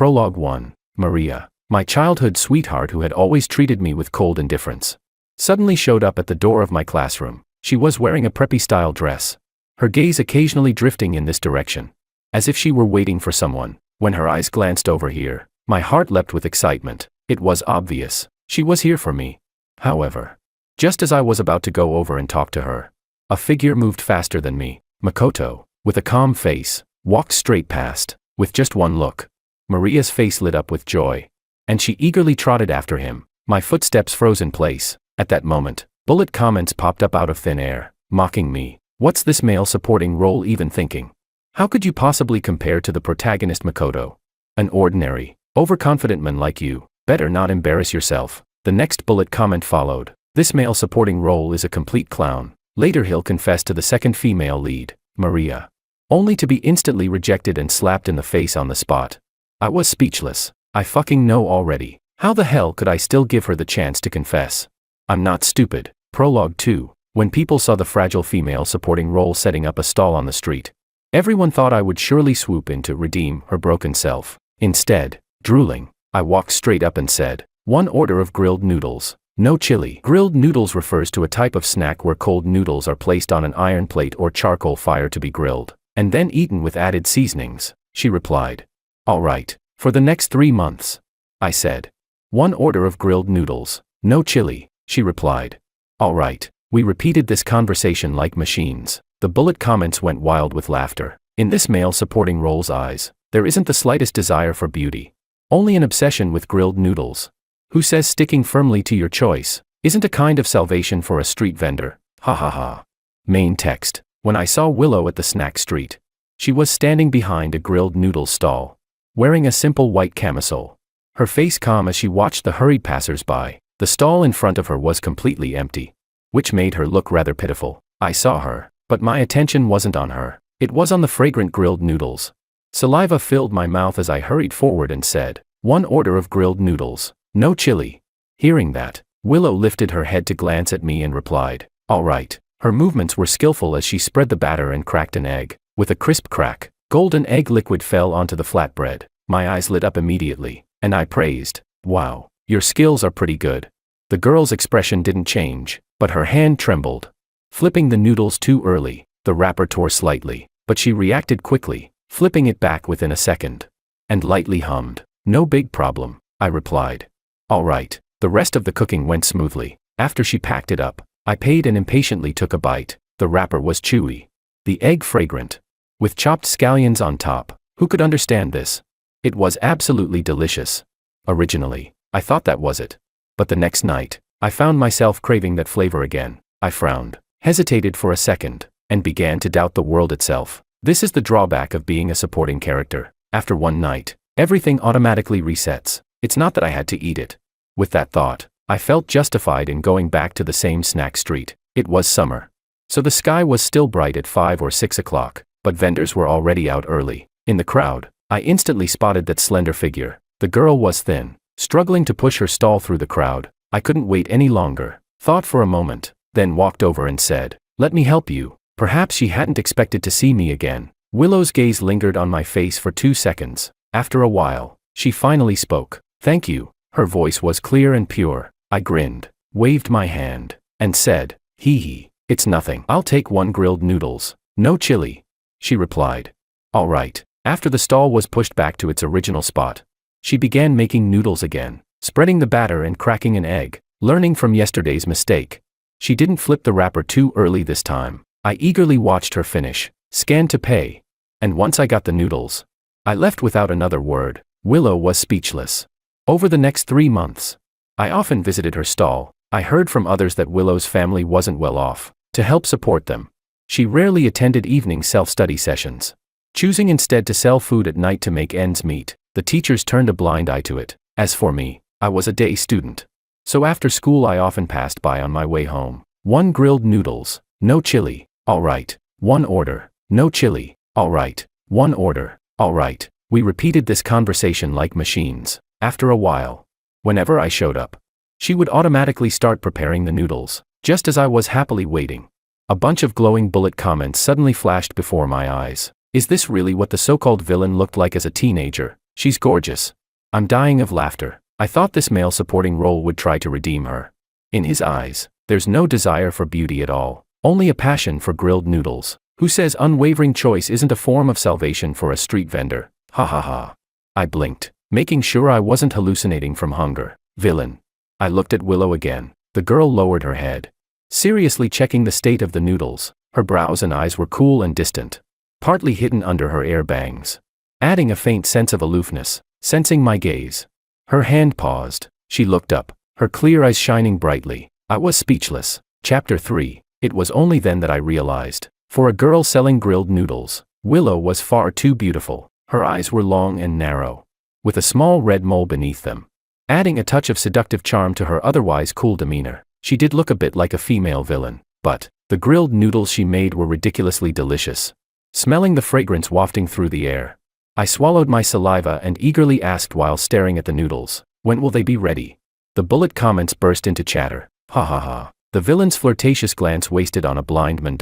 Prologue 1. Maria, my childhood sweetheart who had always treated me with cold indifference, suddenly showed up at the door of my classroom. She was wearing a preppy-style dress, her gaze occasionally drifting in this direction, as if she were waiting for someone. When her eyes glanced over here, my heart leapt with excitement. It was obvious. She was here for me. However, just as I was about to go over and talk to her, a figure moved faster than me. Makoto, with a calm face, walked straight past. With just one look, Maria's face lit up with joy, and she eagerly trotted after him. My footsteps froze in place. At that moment, bullet comments popped up out of thin air, mocking me. What's this male supporting role even thinking? How could you possibly compare to the protagonist Makoto? An ordinary, overconfident man like you, better not embarrass yourself. The next bullet comment followed. This male supporting role is a complete clown. Later he'll confess to the second female lead, Maria, only to be instantly rejected and slapped in the face on the spot. I was speechless. I fucking know already. How the hell could I still give her the chance to confess? I'm not stupid. Prologue 2. When people saw the fragile female supporting role setting up a stall on the street, everyone thought I would surely swoop in to redeem her broken self. Instead, drooling, I walked straight up and said, 1 order of grilled noodles, no chili. Grilled noodles refers to a type of snack where cold noodles are placed on an iron plate or charcoal fire to be grilled, and then eaten with added seasonings, she replied. All right, for the next 3 months, I said. 1 order of grilled noodles, no chili, she replied. All right. We repeated this conversation like machines. The bullet comments went wild with laughter. In this male supporting role's eyes, there isn't the slightest desire for beauty, only an obsession with grilled noodles. Who says sticking firmly to your choice isn't a kind of salvation for a street vendor? Ha ha ha. Main text. When I saw Willow at the snack street, she was standing behind a grilled noodles stall, wearing a simple white camisole, her face calm as she watched the hurried passers-by. The stall in front of her was completely empty, which made her look rather pitiful. I saw her, but my attention wasn't on her. It was on the fragrant grilled noodles. Saliva filled my mouth as I hurried forward and said, 1 order of grilled noodles, no chili. Hearing that, Willow lifted her head to glance at me and replied, all right. Her movements were skillful as she spread the batter and cracked an egg. With a crisp crack, golden egg liquid fell onto the flatbread. My eyes lit up immediately, and I praised, wow, your skills are pretty good. The girl's expression didn't change, but her hand trembled. Flipping the noodles too early, the wrapper tore slightly, but she reacted quickly, flipping it back within a second, and lightly hummed. No big problem, I replied. All right. The rest of the cooking went smoothly. After she packed it up, I paid and impatiently took a bite. The wrapper was chewy, the egg fragrant, with chopped scallions on top. Who could understand this? It was absolutely delicious. Originally, I thought that was it. But the next night, I found myself craving that flavor again. I frowned, hesitated for a second, and began to doubt the world itself. This is the drawback of being a supporting character. After one night, everything automatically resets. It's not that I had to eat it. With that thought, I felt justified in going back to the same snack street. It was summer, so the sky was still bright at 5 or 6 o'clock, but vendors were already out early. In the crowd, I instantly spotted that slender figure. The girl was thin, struggling to push her stall through the crowd. I couldn't wait any longer, thought for a moment, then walked over and said, let me help you. Perhaps she hadn't expected to see me again. Willow's gaze lingered on my face for 2 seconds. After a while, she finally spoke. Thank you. Her voice was clear and pure. I grinned, waved my hand, and said, hee hee, it's nothing. I'll take 1 grilled noodles, no chili, she replied. All right. After the stall was pushed back to its original spot, she began making noodles again, spreading the batter and cracking an egg, learning from yesterday's mistake. She didn't flip the wrapper too early this time. I eagerly watched her finish, scanned to pay, and once I got the noodles, I left without another word. Willow was speechless. Over the next 3 months, I often visited her stall. I heard from others that Willow's family wasn't well off. To help support them, she rarely attended evening self-study sessions, choosing instead to sell food at night to make ends meet. The teachers turned a blind eye to it. As for me, I was a day student, so after school I often passed by on my way home. 1 grilled noodles, no chili. All right. 1 order, no chili. All right. 1 order. All right. We repeated this conversation like machines. After a while, whenever I showed up, she would automatically start preparing the noodles, just as I was happily waiting. A bunch of glowing bullet comments suddenly flashed before my eyes. Is this really what the so-called villain looked like as a teenager? She's gorgeous. I'm dying of laughter. I thought this male supporting role would try to redeem her. In his eyes, there's no desire for beauty at all, only a passion for grilled noodles. Who says unwavering choice isn't a form of salvation for a street vendor? Ha ha ha. I blinked, making sure I wasn't hallucinating from hunger. Villain. I looked at Willow again. The girl lowered her head, seriously checking the state of the noodles. Her brows and eyes were cool and distant, partly hidden under her air bangs, adding a faint sense of aloofness. Sensing my gaze, her hand paused. She looked up, her clear eyes shining brightly. I was speechless. Chapter 3. It was only then that I realized, for a girl selling grilled noodles, Willow was far too beautiful. Her eyes were long and narrow, with a small red mole beneath them, adding a touch of seductive charm to her otherwise cool demeanor. She did look a bit like a female villain, but the grilled noodles she made were ridiculously delicious. Smelling the fragrance wafting through the air, I swallowed my saliva and eagerly asked while staring at the noodles, "When will they be ready?" The bullet comments burst into chatter. Ha ha ha. The villain's flirtatious glance wasted on a blind man.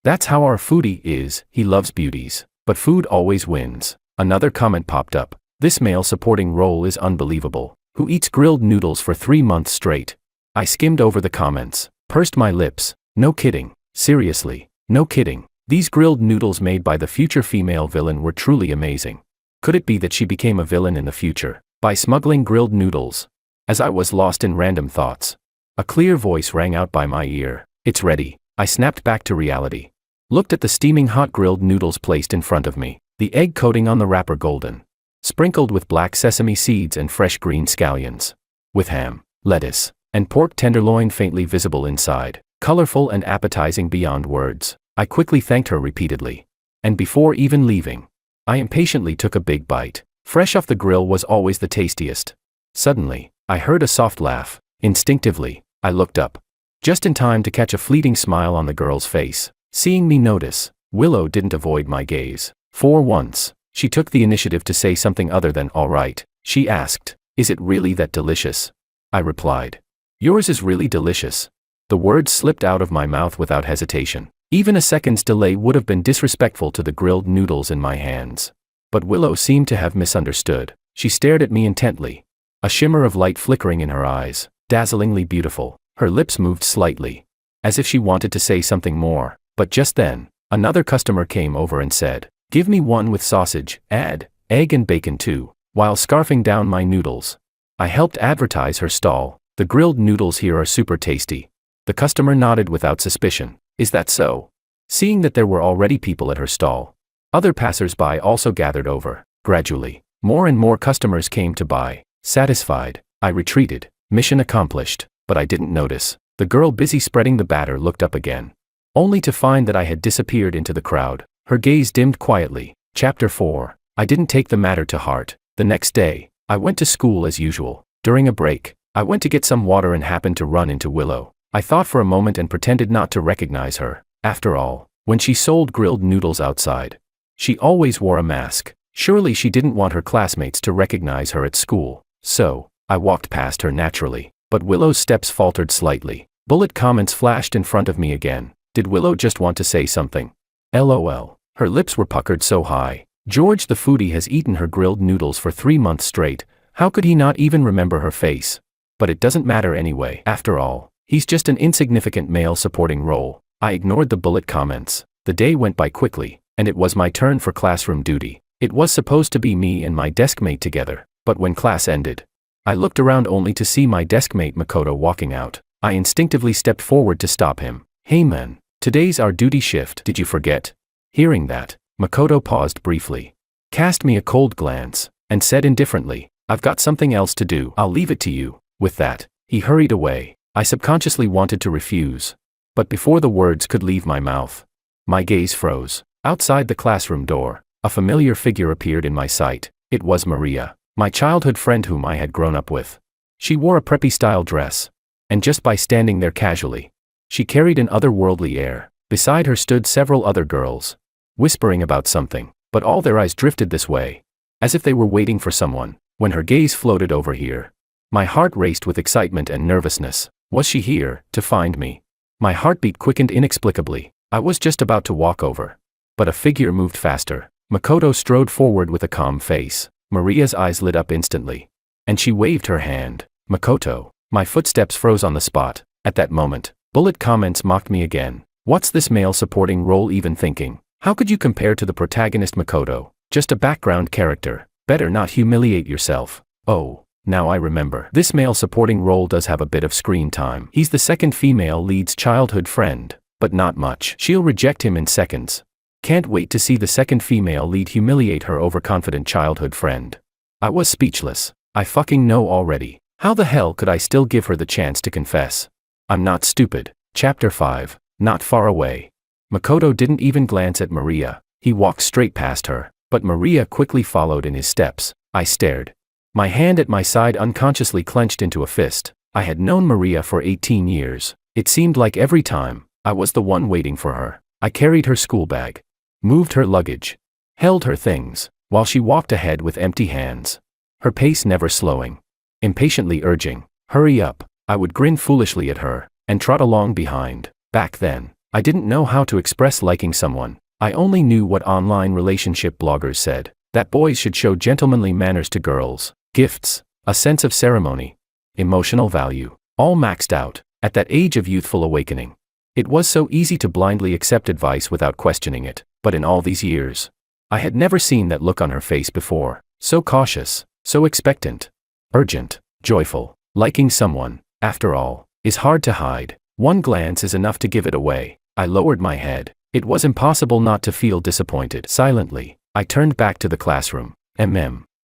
That's how our foodie is, he loves beauties, but food always wins. Another comment popped up. This male supporting role is unbelievable. Who eats grilled noodles for 3 months straight? I skimmed over the comments, pursed my lips. No kidding. Seriously, no kidding. These grilled noodles made by the future female villain were truly amazing. Could it be that she became a villain in the future, by smuggling grilled noodles? As I was lost in random thoughts, a clear voice rang out by my ear. It's ready. I snapped back to reality. Looked at the steaming hot grilled noodles placed in front of me, the egg coating on the wrapper golden, sprinkled with black sesame seeds and fresh green scallions, with ham, lettuce, and pork tenderloin faintly visible inside, colorful and appetizing beyond words. I quickly thanked her repeatedly. And before even leaving, I impatiently took a big bite. Fresh off the grill was always the tastiest. Suddenly, I heard a soft laugh. Instinctively, I looked up, just in time to catch a fleeting smile on the girl's face. Seeing me notice, Willow didn't avoid my gaze. For once, she took the initiative to say something other than "all right." She asked, "Is it really that delicious?" I replied, "Yours is really delicious." The words slipped out of my mouth without hesitation. Even a second's delay would have been disrespectful to the grilled noodles in my hands. But Willow seemed to have misunderstood. She stared at me intently, a shimmer of light flickering in her eyes, dazzlingly beautiful. Her lips moved slightly, as if she wanted to say something more. But just then, another customer came over and said, "Give me one with sausage, add egg and bacon too," while scarfing down my noodles. I helped advertise her stall. "The grilled noodles here are super tasty." The customer nodded without suspicion. "Is that so?" Seeing that there were already people at her stall, other passers-by also gathered over. Gradually, more and more customers came to buy. Satisfied, I retreated. Mission accomplished. But I didn't notice. The girl busy spreading the batter looked up again, only to find that I had disappeared into the crowd. Her gaze dimmed quietly. Chapter 4. I didn't take the matter to heart. The next day, I went to school as usual. During a break, I went to get some water and happened to run into Willow. I thought for a moment and pretended not to recognize her. After all, when she sold grilled noodles outside, she always wore a mask. Surely she didn't want her classmates to recognize her at school. So, I walked past her naturally. But Willow's steps faltered slightly. Bullet comments flashed in front of me again. Did Willow just want to say something? LOL. Her lips were puckered so high. George the foodie has eaten her grilled noodles for 3 months straight. How could he not even remember her face? But it doesn't matter anyway. After all, he's just an insignificant male supporting role. I ignored the bullet comments. The day went by quickly, and it was my turn for classroom duty. It was supposed to be me and my deskmate together, but when class ended, I looked around only to see my deskmate Makoto walking out. I instinctively stepped forward to stop him. "Hey man, today's our duty shift, did you forget?" Hearing that, Makoto paused briefly, cast me a cold glance, and said indifferently, "I've got something else to do, I'll leave it to you." With that, he hurried away. I subconsciously wanted to refuse, but before the words could leave my mouth, my gaze froze. Outside the classroom door, a familiar figure appeared in my sight. It was Maria, my childhood friend whom I had grown up with. She wore a preppy-style dress, and just by standing there casually, she carried an otherworldly air. Beside her stood several other girls, whispering about something, but all their eyes drifted this way, as if they were waiting for someone. When her gaze floated over here, my heart raced with excitement and nervousness. Was she here, to find me? My heartbeat quickened inexplicably. I was just about to walk over, but a figure moved faster. Makoto strode forward with a calm face. Maria's eyes lit up instantly. And she waved her hand. Makoto. My footsteps froze on the spot. At that moment, bullet comments mocked me again. What's this male supporting role even thinking? How could you compare to the protagonist Makoto? Just a background character. Better not humiliate yourself. Oh, now I remember. This male supporting role does have a bit of screen time. He's the second female lead's childhood friend, but not much. She'll reject him in seconds. Can't wait to see the second female lead humiliate her overconfident childhood friend. I was speechless. I fucking know already. How the hell could I still give her the chance to confess? I'm not stupid. Chapter 5. Not far away. Makoto didn't even glance at Maria. He walked straight past her, but Maria quickly followed in his steps. I stared. My hand at my side unconsciously clenched into a fist. I had known Maria for 18 years. It seemed like every time, I was the one waiting for her. I carried her school bag, moved her luggage, held her things, while she walked ahead with empty hands. Her pace never slowing. Impatiently urging, hurry up. I would grin foolishly at her, and trot along behind. Back then, I didn't know how to express liking someone. I only knew what online relationship bloggers said, that boys should show gentlemanly manners to girls, gifts, a sense of ceremony, emotional value, all maxed out, at that age of youthful awakening. It was so easy to blindly accept advice without questioning it, but in all these years, I had never seen that look on her face before, so cautious, so expectant, urgent, joyful. Liking someone, after all, is hard to hide. One glance is enough to give it away. I lowered my head. It was impossible not to feel disappointed. Silently, I turned back to the classroom.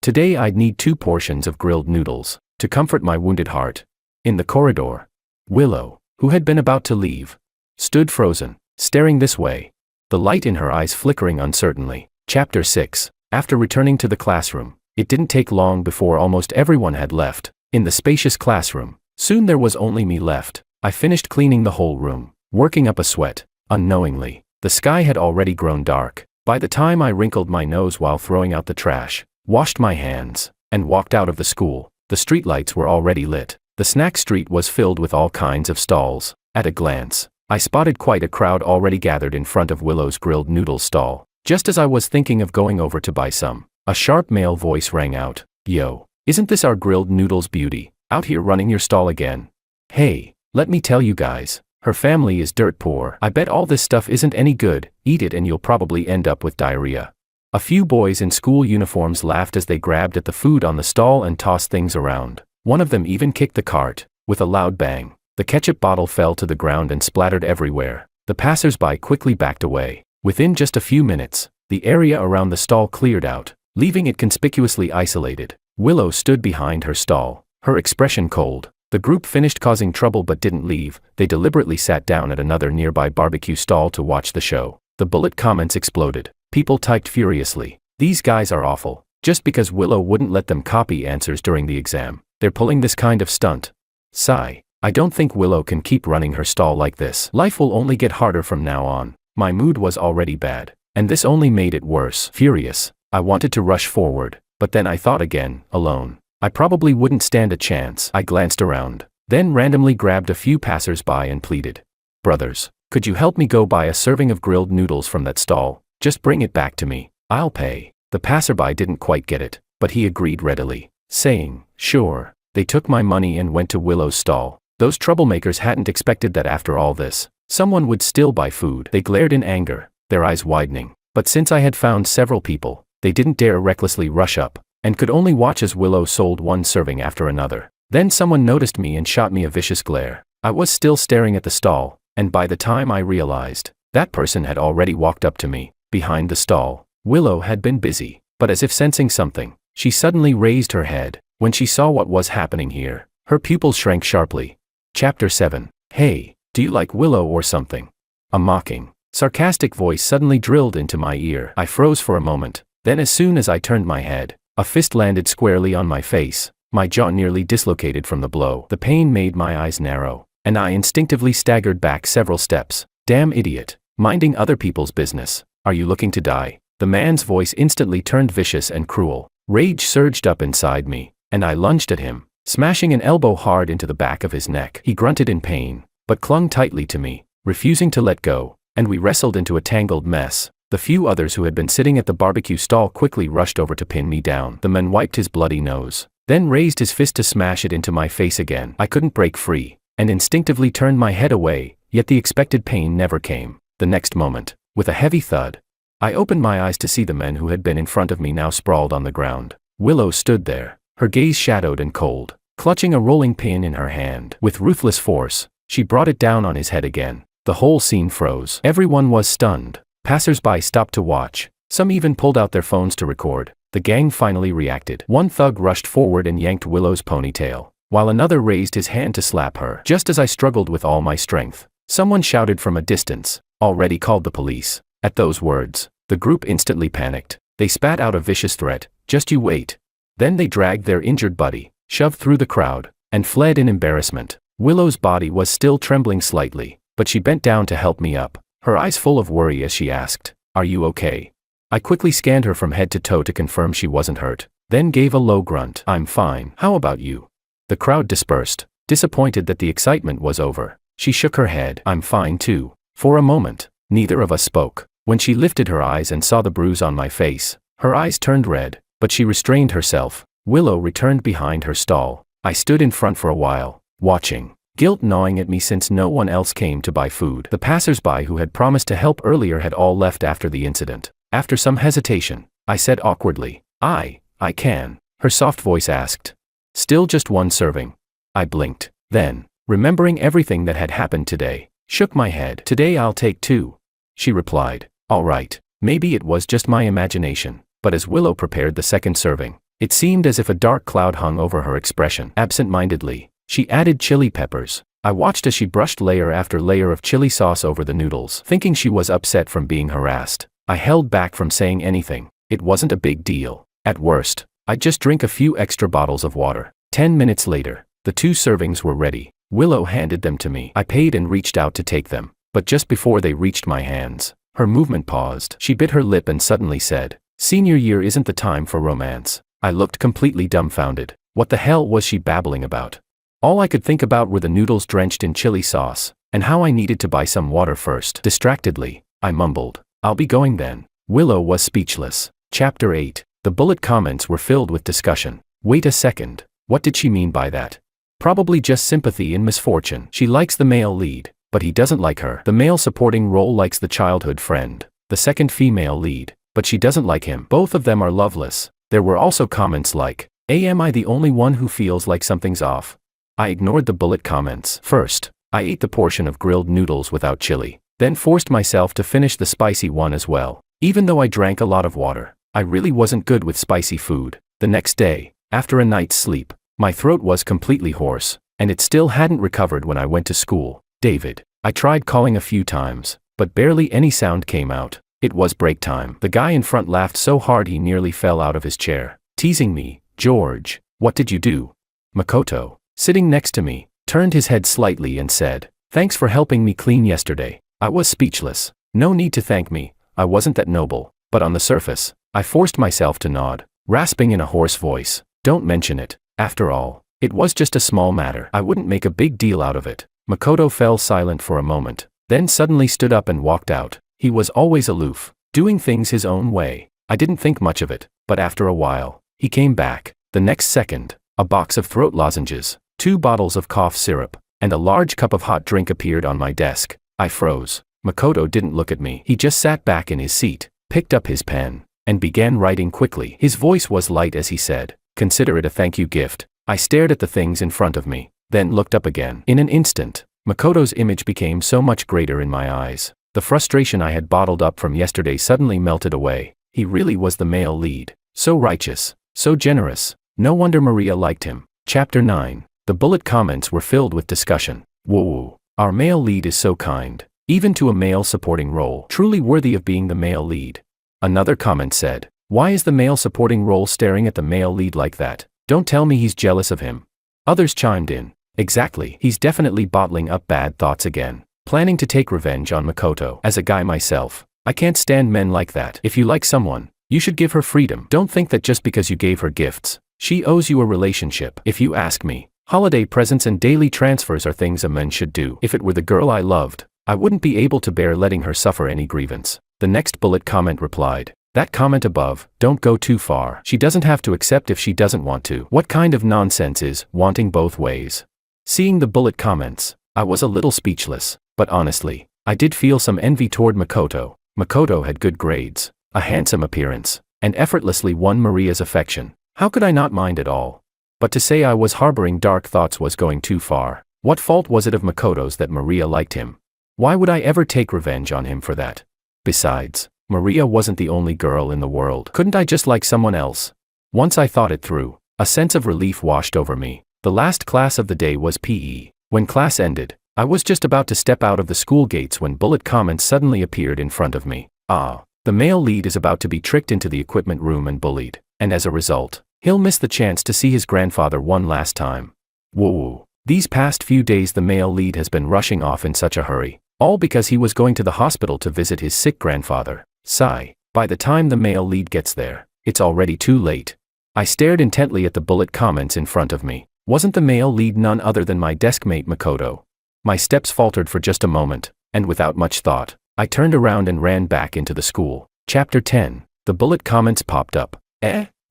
Today I'd need 2 portions of grilled noodles to comfort my wounded heart. In the corridor, Willow, who had been about to leave, stood frozen, staring this way, the light in her eyes flickering uncertainly. Chapter 6. After returning to the classroom, it didn't take long before almost everyone had left. In the spacious classroom, soon there was only me left. I finished cleaning the whole room, working up a sweat. Unknowingly, the sky had already grown dark. By the time I wrinkled my nose while throwing out the trash, washed my hands, and walked out of the school, the streetlights were already lit. The snack street was filled with all kinds of stalls. At a glance, I spotted quite a crowd already gathered in front of Willow's grilled noodles stall. Just as I was thinking of going over to buy some, a sharp male voice rang out. Yo, isn't this our grilled noodles beauty, out here running your stall again? Hey, let me tell you guys, her family is dirt poor. I bet all this stuff isn't any good. Eat it and you'll probably end up with diarrhea. A few boys in school uniforms laughed as they grabbed at the food on the stall and tossed things around. One of them even kicked the cart. With a loud bang, the ketchup bottle fell to the ground and splattered everywhere. The passers-by quickly backed away. Within just a few minutes, the area around the stall cleared out, leaving it conspicuously isolated. Willow stood behind her stall, her expression cold. The group finished causing trouble but didn't leave. They deliberately sat down at another nearby barbecue stall to watch the show. The bullet comments exploded. People typed furiously. These guys are awful. Just because Willow wouldn't let them copy answers during the exam, they're pulling this kind of stunt. Sigh. I don't think Willow can keep running her stall like this. Life will only get harder from now on. My mood was already bad, and this only made it worse. Furious, I wanted to rush forward, but then I thought again, alone, I probably wouldn't stand a chance. I glanced around, then randomly grabbed a few passers-by and pleaded. Brothers, could you help me go buy a serving of grilled noodles from that stall? Just bring it back to me. I'll pay. The passerby didn't quite get it, but he agreed readily, saying, sure. They took my money and went to Willow's stall. Those troublemakers hadn't expected that after all this, someone would still buy food. They glared in anger, their eyes widening. But since I had found several people, they didn't dare recklessly rush up, and could only watch as Willow sold one serving after another. Then someone noticed me and shot me a vicious glare. I was still staring at the stall, and by the time I realized, that person had already walked up to me. Behind the stall, Willow had been busy, but as if sensing something, she suddenly raised her head. When she saw what was happening here, her pupils shrank sharply. Chapter 7. Hey, do you like Willow or something? A mocking, sarcastic voice suddenly drilled into my ear. I froze for a moment, then as soon as I turned my head, a fist landed squarely on my face. My jaw nearly dislocated from the blow. The pain made my eyes narrow, and I instinctively staggered back several steps. Damn idiot, minding other people's business. Are you looking to die? The man's voice instantly turned vicious and cruel. Rage surged up inside me, and I lunged at him, smashing an elbow hard into the back of his neck. He grunted in pain, but clung tightly to me, refusing to let go, and we wrestled into a tangled mess. The few others who had been sitting at the barbecue stall quickly rushed over to pin me down. The man wiped his bloody nose, then raised his fist to smash it into my face again. I couldn't break free, and instinctively turned my head away, yet the expected pain never came. The next moment, with a heavy thud, I opened my eyes to see the men who had been in front of me now sprawled on the ground. Willow stood there, her gaze shadowed and cold, clutching a rolling pin in her hand. With ruthless force, she brought it down on his head again. The whole scene froze. Everyone was stunned. Passers-by stopped to watch. Some even pulled out their phones to record. The gang finally reacted. One thug rushed forward and yanked Willow's ponytail, while another raised his hand to slap her. Just as I struggled with all my strength, someone shouted from a distance, "Already called the police." At those words, the group instantly panicked. They spat out a vicious threat, "Just you wait." Then they dragged their injured buddy, shoved through the crowd, and fled in embarrassment. Willow's body was still trembling slightly, but she bent down to help me up, her eyes full of worry as she asked, "Are you okay?" I quickly scanned her from head to toe to confirm she wasn't hurt, then gave a low grunt. "I'm fine. How about you?" The crowd dispersed, disappointed that the excitement was over. She shook her head. "I'm fine too." For a moment, neither of us spoke. When she lifted her eyes and saw the bruise on my face, her eyes turned red, but she restrained herself. Willow returned behind her stall. I stood in front for a while, watching, guilt gnawing at me since no one else came to buy food. The passers-by who had promised to help earlier had all left after the incident. After some hesitation, I said awkwardly, I can." Her soft voice asked, "Still just one serving?" I blinked. Then, remembering everything that had happened today, shook my head. "Today I'll take two," she replied. "All right, maybe it was just my imagination." But as Willow prepared the second serving, it seemed as if a dark cloud hung over her expression. Absent-mindedly, she added chili peppers. I watched as she brushed layer after layer of chili sauce over the noodles. Thinking she was upset from being harassed, I held back from saying anything. It wasn't a big deal. At worst, I'd just drink a few extra bottles of water. 10 minutes later, the two servings were ready. Willow handed them to me. I paid and reached out to take them, but just before they reached my hands, her movement paused. She bit her lip and suddenly said, "Senior year isn't the time for romance." I looked completely dumbfounded. What the hell was she babbling about? All I could think about were the noodles drenched in chili sauce, and how I needed to buy some water first. Distractedly, I mumbled, "I'll be going then." Willow was speechless. Chapter 8. The bullet comments were filled with discussion. Wait a second, what did she mean by that? Probably just sympathy in misfortune. She likes the male lead, but he doesn't like her. The male supporting role likes the childhood friend, the second female lead, but she doesn't like him. Both of them are loveless. There were also comments like, am I the only one who feels like something's off? I ignored the bullet comments. First, I ate the portion of grilled noodles without chili, then forced myself to finish the spicy one as well. Even though I drank a lot of water, I really wasn't good with spicy food. The next day, after a night's sleep, my throat was completely hoarse, and it still hadn't recovered when I went to school. David. I tried calling a few times, but barely any sound came out. It was break time. The guy in front laughed so hard he nearly fell out of his chair, teasing me. "George, what did you do?" Makoto, sitting next to me, turned his head slightly and said, "Thanks for helping me clean yesterday." I was speechless. No need to thank me, I wasn't that noble, but on the surface, I forced myself to nod, rasping in a hoarse voice, "Don't mention it. After all, it was just a small matter. I wouldn't make a big deal out of it." Makoto fell silent for a moment, then suddenly stood up and walked out. He was always aloof, doing things his own way. I didn't think much of it, but after a while, he came back. The next second, a box of throat lozenges, 2 bottles of cough syrup, and a large cup of hot drink appeared on my desk. I froze. Makoto didn't look at me. He just sat back in his seat, picked up his pen, and began writing quickly. His voice was light as he said, "Consider it a thank you gift." I stared at the things in front of me, then looked up again. In an instant, Makoto's image became so much greater in my eyes. The frustration I had bottled up from yesterday suddenly melted away. He really was the male lead. So righteous, so generous. No wonder Maria liked him. Chapter 9. The bullet comments were filled with discussion. Whoa, our male lead is so kind, even to a male supporting role. Truly worthy of being the male lead. Another comment said, "Why is the male supporting role staring at the male lead like that? Don't tell me he's jealous of him." Others chimed in, "Exactly, he's definitely bottling up bad thoughts again, planning to take revenge on Makoto." As a guy myself, I can't stand men like that. If you like someone, you should give her freedom. Don't think that just because you gave her gifts, she owes you a relationship. If you ask me, holiday presents and daily transfers are things a man should do. If it were the girl I loved, I wouldn't be able to bear letting her suffer any grievance. The next bullet comment replied, "That comment above, don't go too far. She doesn't have to accept if she doesn't want to. What kind of nonsense is wanting both ways?" Seeing the bullet comments, I was a little speechless, but honestly, I did feel some envy toward Makoto. Makoto had good grades, a handsome appearance, and effortlessly won Maria's affection. How could I not mind at all? But to say I was harboring dark thoughts was going too far. What fault was it of Makoto's that Maria liked him? Why would I ever take revenge on him for that? Besides, Maria wasn't the only girl in the world. Couldn't I just like someone else? Once I thought it through, a sense of relief washed over me. The last class of the day was PE. When class ended, I was just about to step out of the school gates when bullet comments suddenly appeared in front of me. The male lead is about to be tricked into the equipment room and bullied, and as a result, he'll miss the chance to see his grandfather one last time. Whoa. These past few days the male lead has been rushing off in such a hurry, all because he was going to the hospital to visit his sick grandfather. Sigh. By the time the male lead gets there, it's already too late. I stared intently at the bullet comments in front of me. Wasn't the male lead none other than my deskmate Makoto? My steps faltered for just a moment, and without much thought, I turned around and ran back into the school. Chapter 10. The bullet comments popped up.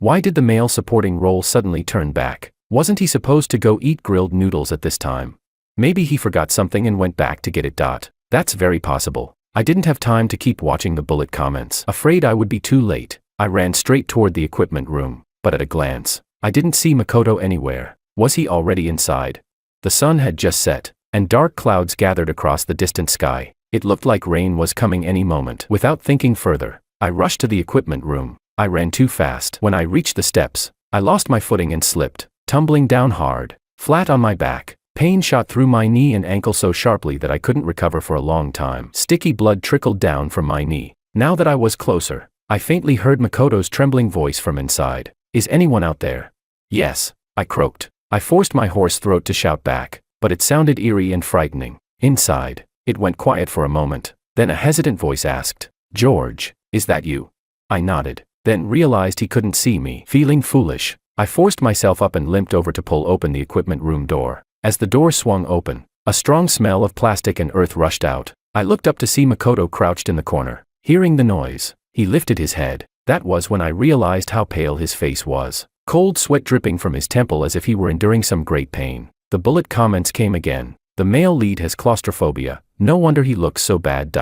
Why did the male supporting role suddenly turn back? Wasn't he supposed to go eat grilled noodles at this time? Maybe he forgot something and went back to get it. That's very possible. I didn't have time to keep watching the bullet comments. Afraid I would be too late, I ran straight toward the equipment room, but at a glance, I didn't see Makoto anywhere. Was he already inside? The sun had just set, and dark clouds gathered across the distant sky. It looked like rain was coming any moment. Without thinking further, I rushed to the equipment room. I ran too fast. When I reached the steps, I lost my footing and slipped, tumbling down hard, flat on my back. Pain shot through my knee and ankle so sharply that I couldn't recover for a long time. Sticky blood trickled down from my knee. Now that I was closer, I faintly heard Makoto's trembling voice from inside. "Is anyone out there?" "Yes," I croaked. I forced my hoarse throat to shout back, but it sounded eerie and frightening. Inside, it went quiet for a moment. Then a hesitant voice asked, "George, is that you?" I nodded, then realized he couldn't see me. Feeling foolish, I forced myself up and limped over to pull open the equipment room door. As the door swung open, a strong smell of plastic and earth rushed out. I looked up to see Makoto crouched in the corner. Hearing the noise, he lifted his head. That was when I realized how pale his face was. Cold sweat dripping from his temple as if he were enduring some great pain. The bullet comments came again. "The male lead has claustrophobia. No wonder he looks so bad.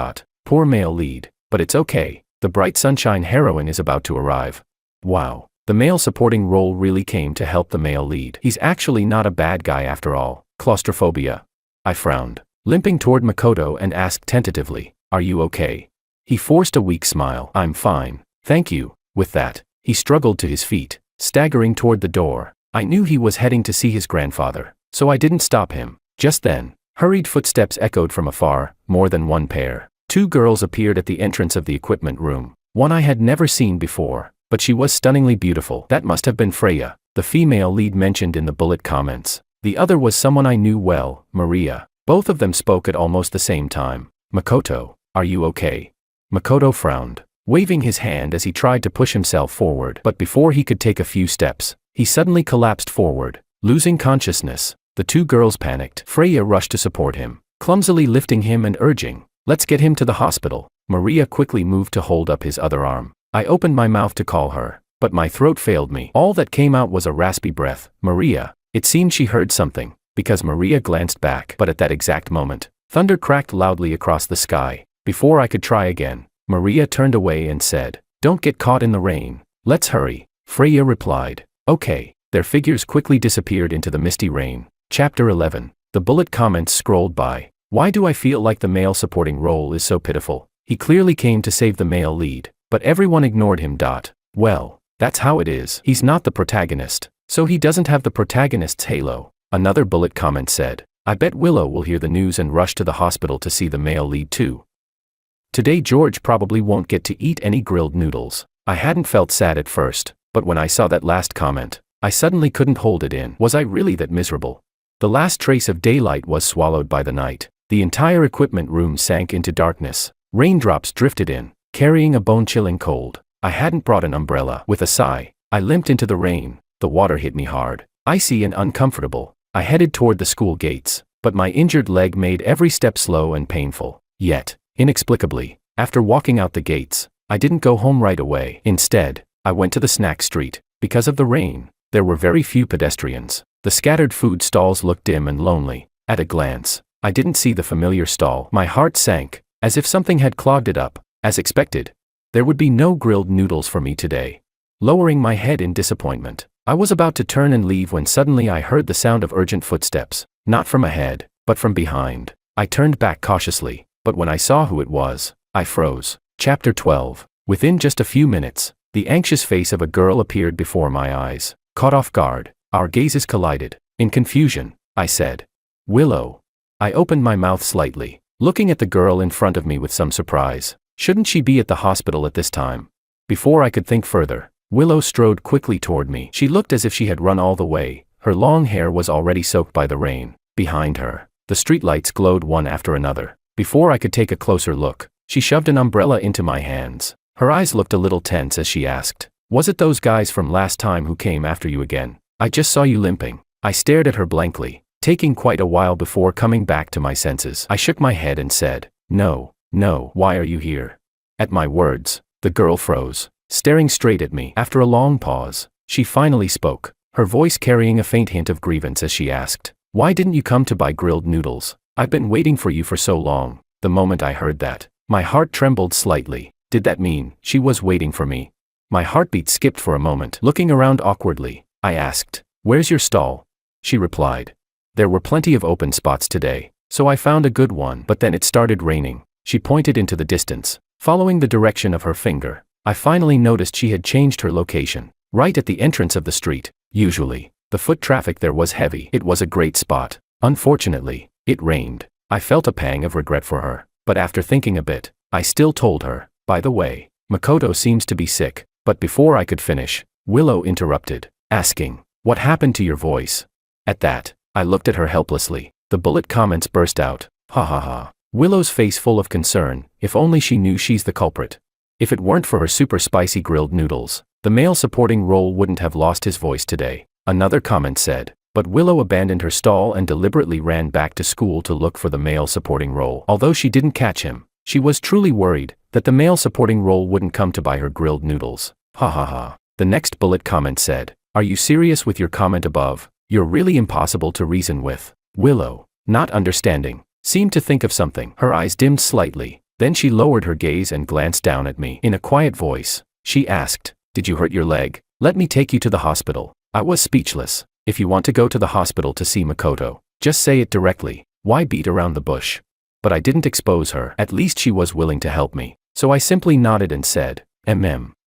Poor male lead. But it's okay. The bright sunshine heroine is about to arrive." Wow. The male supporting role really came to help the male lead. He's actually not a bad guy after all. Claustrophobia. I frowned, limping toward Makoto and asked tentatively, "Are you okay?" He forced a weak smile. "I'm fine, thank you." With that, he struggled to his feet, staggering toward the door. I knew he was heading to see his grandfather, so I didn't stop him. Just then, hurried footsteps echoed from afar, more than one pair. Two girls appeared at the entrance of the equipment room. One I had never seen before, but she was stunningly beautiful. That must have been Freya, the female lead mentioned in the bullet comments. The other was someone I knew well, Maria. Both of them spoke at almost the same time. "Makoto, are you okay?" Makoto frowned, waving his hand as he tried to push himself forward. But before he could take a few steps, he suddenly collapsed forward, losing consciousness. The two girls panicked. Freya rushed to support him, clumsily lifting him and urging, "Let's get him to the hospital." Maria quickly moved to hold up his other arm. I opened my mouth to call her, but my throat failed me. All that came out was a raspy breath. "Maria." It seemed she heard something, because Maria glanced back. But at that exact moment, thunder cracked loudly across the sky. Before I could try again, Maria turned away and said, "Don't get caught in the rain. Let's hurry." Freya replied, "Okay." Their figures quickly disappeared into the misty rain. Chapter 11. The bullet comments scrolled by. Why do I feel like the male supporting role is so pitiful? He clearly came to save the male lead, but everyone ignored him. Well, that's how it is. He's not the protagonist, so he doesn't have the protagonist's halo. Another bullet comment said, "I bet Willow will hear the news and rush to the hospital to see the male lead too. Today George probably won't get to eat any grilled noodles." I hadn't felt sad at first, but when I saw that last comment, I suddenly couldn't hold it in. Was I really that miserable? The last trace of daylight was swallowed by the night. The entire equipment room sank into darkness. Raindrops drifted in, carrying a bone-chilling cold. I hadn't brought an umbrella. With a sigh, I limped into the rain. The water hit me hard, icy and uncomfortable. I headed toward the school gates, but my injured leg made every step slow and painful. Yet, inexplicably, after walking out the gates, I didn't go home right away. Instead, I went to the snack street. Because of the rain, there were very few pedestrians. The scattered food stalls looked dim and lonely. At a glance, I didn't see the familiar stall. My heart sank, as if something had clogged it up. As expected, there would be no grilled noodles for me today. Lowering my head in disappointment, I was about to turn and leave when suddenly I heard the sound of urgent footsteps, not from ahead, but from behind. I turned back cautiously, but when I saw who it was, I froze. Chapter 12. Within just a few minutes, the anxious face of a girl appeared before my eyes. Caught off guard, our gazes collided. In confusion, I said, "Willow." I opened my mouth slightly, looking at the girl in front of me with some surprise. Shouldn't she be at the hospital at this time? Before I could think further, Willow strode quickly toward me. She looked as if she had run all the way. Her long hair was already soaked by the rain. Behind her, the streetlights glowed one after another. Before I could take a closer look, she shoved an umbrella into my hands. Her eyes looked a little tense as she asked, "Was it those guys from last time who came after you again? I just saw you limping." I stared at her blankly, taking quite a while before coming back to my senses. I shook my head and said, No, why are you here?" At my words, the girl froze, staring straight at me. After a long pause, she finally spoke, her voice carrying a faint hint of grievance as she asked, "Why didn't you come to buy grilled noodles? I've been waiting for you for so long." The moment I heard that, my heart trembled slightly. Did that mean she was waiting for me? My heartbeat skipped for a moment. Looking around awkwardly, I asked, "Where's your stall?" She replied, "There were plenty of open spots today, so I found a good one." But then it started raining. She pointed into the distance. Following the direction of her finger, I finally noticed she had changed her location, right at the entrance of the street. Usually, the foot traffic there was heavy. It was a great spot. Unfortunately, it rained. I felt a pang of regret for her, but after thinking a bit, I still told her, "By the way, Makoto seems to be sick." But before I could finish, Willow interrupted, asking, "What happened to your voice?" At that, I looked at her helplessly. The bullet comments burst out. Ha ha ha. Willow's face full of concern. If only she knew she's the culprit. If it weren't for her super spicy grilled noodles, the male supporting role wouldn't have lost his voice today. Another comment said, but Willow abandoned her stall and deliberately ran back to school to look for the male supporting role. Although she didn't catch him, she was truly worried that the male supporting role wouldn't come to buy her grilled noodles. Ha ha ha. The next bullet comment said, "Are you serious with your comment above? You're really impossible to reason with." Willow, not understanding, seemed to think of something. Her eyes dimmed slightly. Then she lowered her gaze and glanced down at me. In a quiet voice, she asked, "Did you hurt your leg? Let me take you to the hospital." I was speechless. If you want to go to the hospital to see Makoto, just say it directly. Why beat around the bush? But I didn't expose her. At least she was willing to help me. So I simply nodded and said,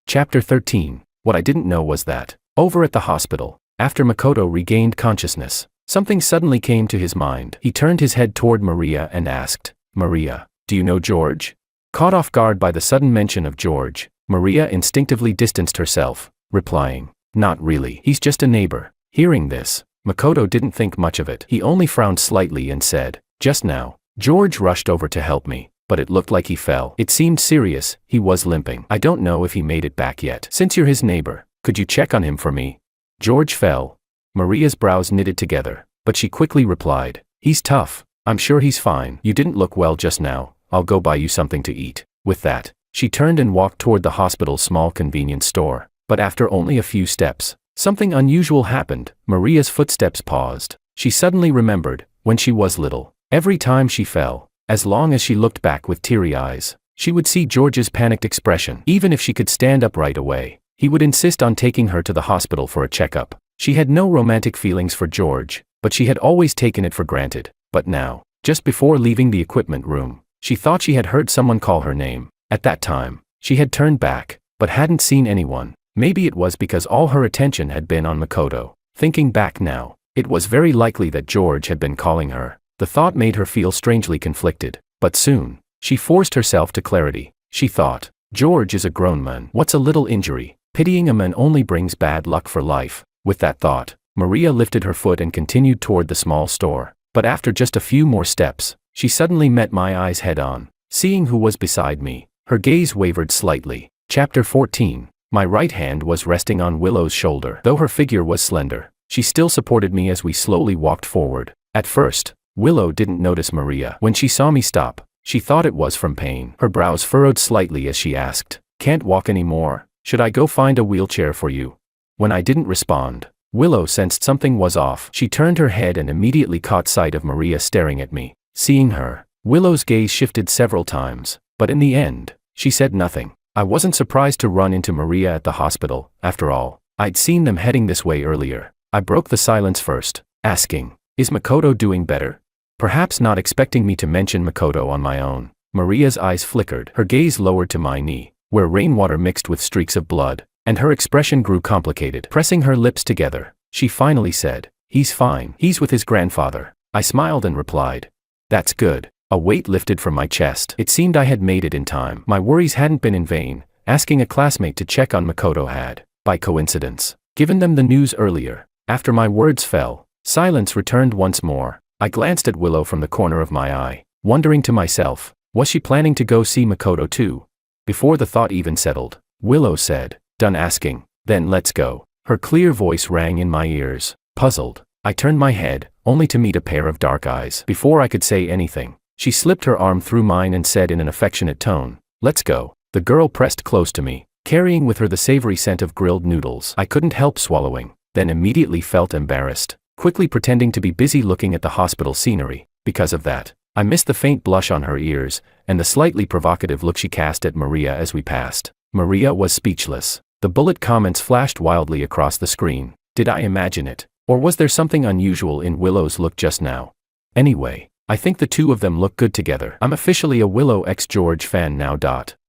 Chapter 13. What I didn't know was that, over at the hospital, after Makoto regained consciousness, something suddenly came to his mind. He turned his head toward Maria and asked, "Maria, do you know George?" Caught off guard by the sudden mention of George, Maria instinctively distanced herself, replying, "Not really. He's just a neighbor." Hearing this, Makoto didn't think much of it. He only frowned slightly and said, "Just now, George rushed over to help me, but it looked like he fell. It seemed serious. He was limping. I don't know if he made it back yet. Since you're his neighbor, could you check on him for me?" George fell. Maria's brows knitted together, but she quickly replied, "He's tough. I'm sure he's fine. You didn't look well just now. I'll go buy you something to eat." With that, she turned and walked toward the hospital's small convenience store. But after only a few steps, something unusual happened. Maria's footsteps paused. She suddenly remembered, when she was little, every time she fell, as long as she looked back with teary eyes, she would see George's panicked expression. Even if she could stand up right away, he would insist on taking her to the hospital for a checkup. She had no romantic feelings for George, but she had always taken it for granted. But now, just before leaving the equipment room, she thought she had heard someone call her name. At that time, she had turned back, but hadn't seen anyone. Maybe it was because all her attention had been on Makoto. Thinking back now, it was very likely that George had been calling her. The thought made her feel strangely conflicted. But soon, she forced herself to clarity. She thought, George is a grown man. What's a little injury? Pitying a man only brings bad luck for life. With that thought, Maria lifted her foot and continued toward the small store. But after just a few more steps, she suddenly met my eyes head-on. Seeing who was beside me, her gaze wavered slightly. Chapter 14. My right hand was resting on Willow's shoulder. Though her figure was slender, she still supported me as we slowly walked forward. At first, Willow didn't notice Maria. When she saw me stop, She thought it was from pain. Her brows furrowed slightly as she asked, "Can't walk anymore? Should I go find a wheelchair for you?" When I didn't respond, Willow sensed something was off. She turned her head and immediately caught sight of Maria staring at me. Seeing her, Willow's gaze shifted several times, but in the end, she said nothing. I wasn't surprised to run into Maria at the hospital. After all, I'd seen them heading this way earlier. I broke the silence first, asking, "Is Makoto doing better?" Perhaps not expecting me to mention Makoto on my own, Maria's eyes flickered. Her gaze lowered to my knee, where rainwater mixed with streaks of blood, and her expression grew complicated. Pressing her lips together, she finally said, "He's fine. He's with his grandfather." I smiled and replied, "That's good." A weight lifted from my chest. It seemed I had made it in time. My worries hadn't been in vain. Asking a classmate to check on Makoto had, by coincidence, given them the news earlier. After my words fell, silence returned once more. I glanced at Willow from the corner of my eye, wondering to myself, was she planning to go see Makoto too? Before the thought even settled, Willow said, "Done asking, then let's go." Her clear voice rang in my ears. Puzzled, I turned my head, only to meet a pair of dark eyes. Before I could say anything, she slipped her arm through mine and said in an affectionate tone, "Let's go." The girl pressed close to me, carrying with her the savory scent of grilled noodles. I couldn't help swallowing, then immediately felt embarrassed, quickly pretending to be busy looking at the hospital scenery. Because of that, I missed the faint blush on her ears, and the slightly provocative look she cast at Maria as we passed. Maria was speechless. The bullet comments flashed wildly across the screen. Did I imagine it? Or was there something unusual in Willow's look just now? Anyway, I think the two of them look good together. I'm officially a Willow x George fan now.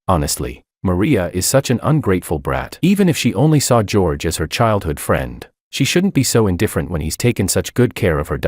Honestly, Maria is such an ungrateful brat. Even if she only saw George as her childhood friend, she shouldn't be so indifferent when he's taken such good care of her.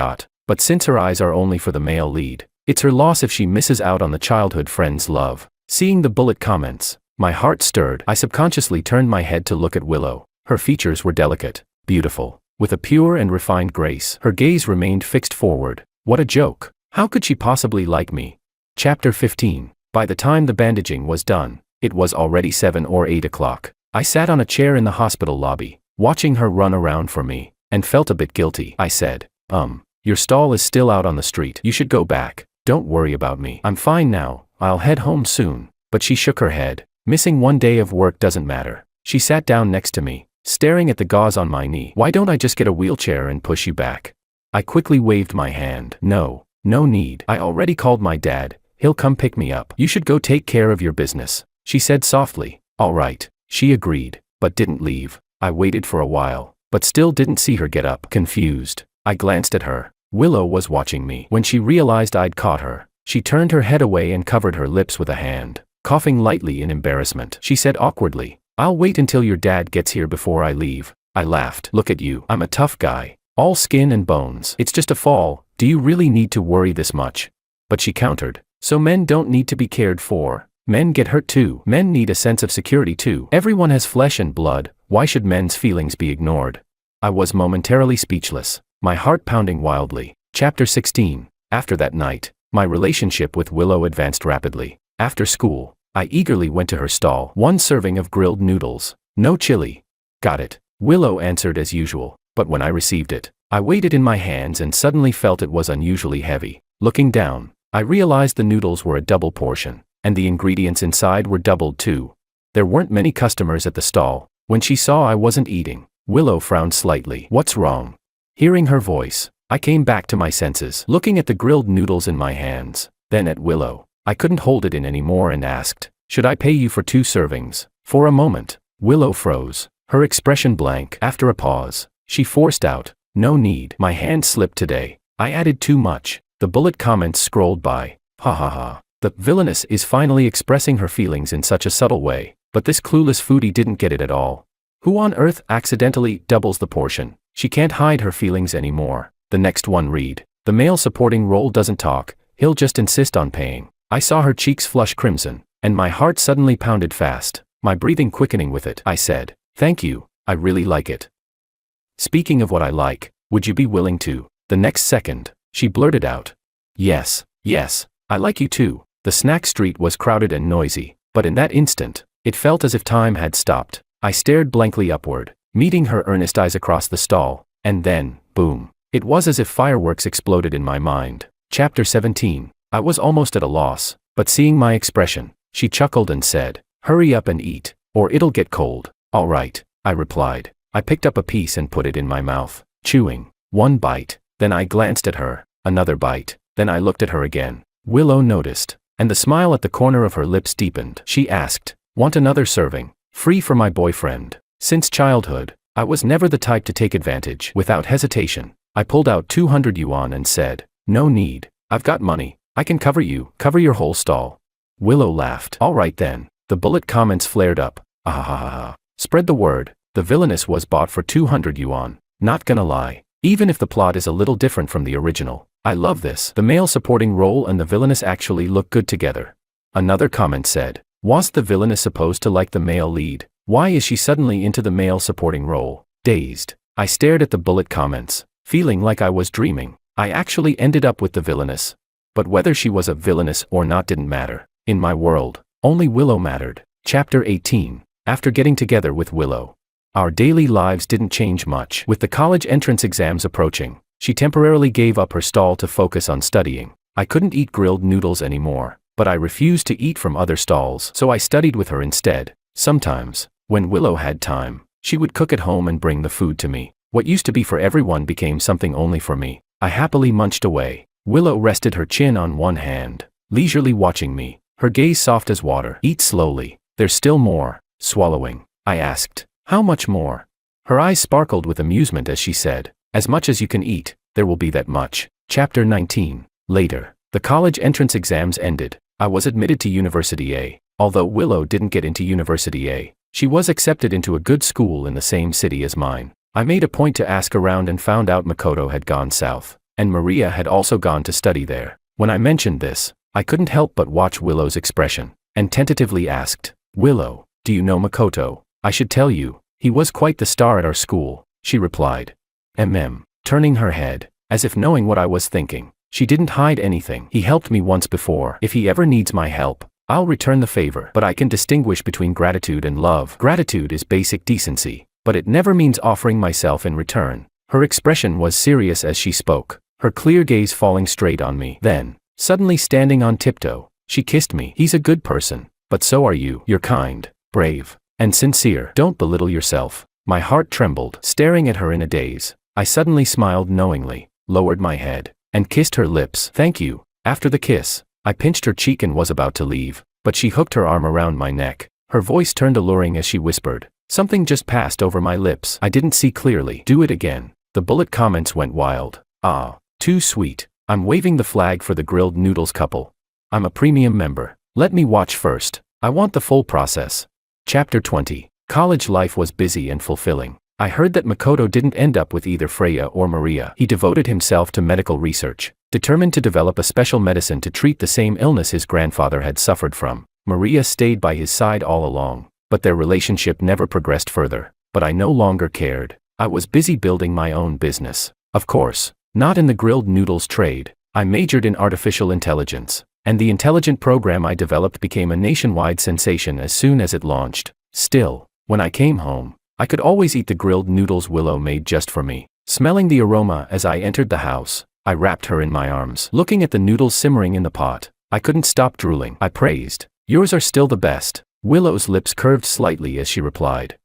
But since her eyes are only for the male lead, it's her loss if she misses out on the childhood friend's love. Seeing the bullet comments, my heart stirred. I subconsciously turned my head to look at Willow. Her features were delicate, beautiful, with a pure and refined grace. Her gaze remained fixed forward. What a joke. How could she possibly like me? Chapter 15. By the time the bandaging was done, it was already 7 or 8 o'clock. I sat on a chair in the hospital lobby, watching her run around for me, and felt a bit guilty. I said, Your stall is still out on the street. You should go back. Don't worry about me. I'm fine now. I'll head home soon." But she shook her head. "Missing one day of work doesn't matter." She sat down next to me, staring at the gauze on my knee. "Why don't I just get a wheelchair and push you back?" I quickly waved my hand. No need. I already called my dad. He'll come pick me up. You should go take care of your business," she said softly. "All right," she agreed, but didn't leave. I waited for a while, but still didn't see her get up. Confused, I glanced at her. Willow was watching me. When she realized I'd caught her, she turned her head away and covered her lips with a hand, coughing lightly in embarrassment. She said awkwardly, "I'll wait until your dad gets here before I leave." I laughed. "Look at you. I'm a tough guy. All skin and bones. It's just a fall. Do you really need to worry this much?" But she countered, "So men don't need to be cared for. Men get hurt too. Men need a sense of security too. Everyone has flesh and blood. Why should men's feelings be ignored?" I was momentarily speechless, my heart pounding wildly. Chapter 16. After that night, my relationship with Willow advanced rapidly. After school, I eagerly went to her stall. 1 serving of grilled noodles. No chili. "Got it," Willow answered as usual, but when I received it, I weighed it in my hands and suddenly felt it was unusually heavy. Looking down, I realized the noodles were a double portion, and the ingredients inside were doubled too. There weren't many customers at the stall. When she saw I wasn't eating, Willow frowned slightly. "What's wrong?" Hearing her voice, I came back to my senses, looking at the grilled noodles in my hands, then at Willow. I couldn't hold it in anymore and asked, "Should I pay you for 2 servings? For a moment, Willow froze, her expression blank. After a pause, she forced out, "No need." My hand slipped today. I added too much. The bullet comments scrolled by. Ha ha ha. The villainess is finally expressing her feelings in such a subtle way, but this clueless foodie didn't get it at all. Who on earth accidentally doubles the portion? She can't hide her feelings anymore. The next one read, "The male supporting role doesn't talk, he'll just insist on paying." I saw her cheeks flush crimson, and my heart suddenly pounded fast, my breathing quickening with it. I said, "Thank you, I really like it." "Speaking of what I like, would you be willing to?" The next second, she blurted out, Yes, I like you too." The snack street was crowded and noisy, but in that instant, it felt as if time had stopped. I stared blankly upward, meeting her earnest eyes across the stall, and then, boom. It was as if fireworks exploded in my mind. Chapter 17. I was almost at a loss. But seeing my expression, she chuckled and said, "Hurry up and eat, or it'll get cold." "All right," I replied. I picked up a piece and put it in my mouth, chewing. One bite, then I glanced at her, another bite, then I looked at her again. Willow noticed, and the smile at the corner of her lips deepened. She asked, "Want another serving? Free for my boyfriend." Since childhood, I was never the type to take advantage. Without hesitation, I pulled out 200 yuan and said, "No need, I've got money, I can cover your whole stall." Willow laughed. "All right then." The bullet comments flared up. "Ah, spread the word, the villainess was bought for 200 yuan. Not gonna lie, even if the plot is a little different from the original, I love this. The male supporting role and the villainess actually look good together." Another comment said, "Was the villainess supposed to like the male lead? Why is she suddenly into the male supporting role?" Dazed, I stared at the bullet comments, feeling like I was dreaming. I actually ended up with the villainess. But whether she was a villainess or not didn't matter. In my world, only Willow mattered. Chapter 18. After getting together with Willow, our daily lives didn't change much. With the college entrance exams approaching, she temporarily gave up her stall to focus on studying. I couldn't eat grilled noodles anymore, but I refused to eat from other stalls, so I studied with her instead. Sometimes, when Willow had time, she would cook at home and bring the food to me. What used to be for everyone became something only for me. I happily munched away. Willow rested her chin on one hand, leisurely watching me, her gaze soft as water. "Eat slowly, there's still more." Swallowing, I asked, "How much more?" Her eyes sparkled with amusement as she said, "As much as you can eat, there will be that much." Chapter 19. Later, the college entrance exams ended. I was admitted to University A. Although Willow didn't get into University A, she was accepted into a good school in the same city as mine. I made a point to ask around and found out Makoto had gone south, and Maria had also gone to study there. When I mentioned this, I couldn't help but watch Willow's expression, and tentatively asked, "Willow, do you know Makoto?" "I should tell you, he was quite the star at our school," she replied. Turning her head, as if knowing what I was thinking. She didn't hide anything. "He helped me once before. If he ever needs my help, I'll return the favor." But I can distinguish between gratitude and love. Gratitude is basic decency, but it never means offering myself in return. Her expression was serious as she spoke, her clear gaze falling straight on me. Then, suddenly standing on tiptoe, she kissed me. "He's a good person, but so are you. You're kind, brave, and sincere. Don't belittle yourself." My heart trembled. Staring at her in a daze, I suddenly smiled knowingly, lowered my head, and kissed her lips. "Thank you." After the kiss, I pinched her cheek and was about to leave, but she hooked her arm around my neck. Her voice turned alluring as she whispered, "Something just passed over my lips." I didn't see clearly. "Do it again." The bullet comments went wild. "Ah, too sweet." I'm waving the flag for the grilled noodles couple. "I'm a premium member. Let me watch first. I want the full process." Chapter 20. College life was busy and fulfilling. I heard that Makoto didn't end up with either Freya or Maria. He devoted himself to medical research, determined to develop a special medicine to treat the same illness his grandfather had suffered from. Maria stayed by his side all along, but their relationship never progressed further. But I no longer cared. I was busy building my own business. Of course, not in the grilled noodles trade. I majored in artificial intelligence, and the intelligent program I developed became a nationwide sensation as soon as it launched. Still, when I came home, I could always eat the grilled noodles Willow made just for me. Smelling the aroma as I entered the house, I wrapped her in my arms. Looking at the noodles simmering in the pot, I couldn't stop drooling. I praised, "Yours are still the best." Willow's lips curved slightly as she replied,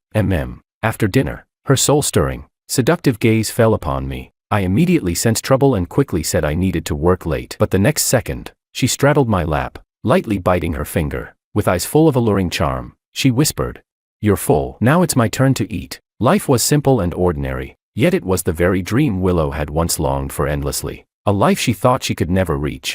After dinner, her soul-stirring, seductive gaze fell upon me. I immediately sensed trouble and quickly said I needed to work late. But the next second, she straddled my lap, lightly biting her finger. With eyes full of alluring charm, she whispered, "You're full. Now it's my turn to eat." Life was simple and ordinary, yet it was the very dream Willow had once longed for endlessly. A life she thought she could never reach.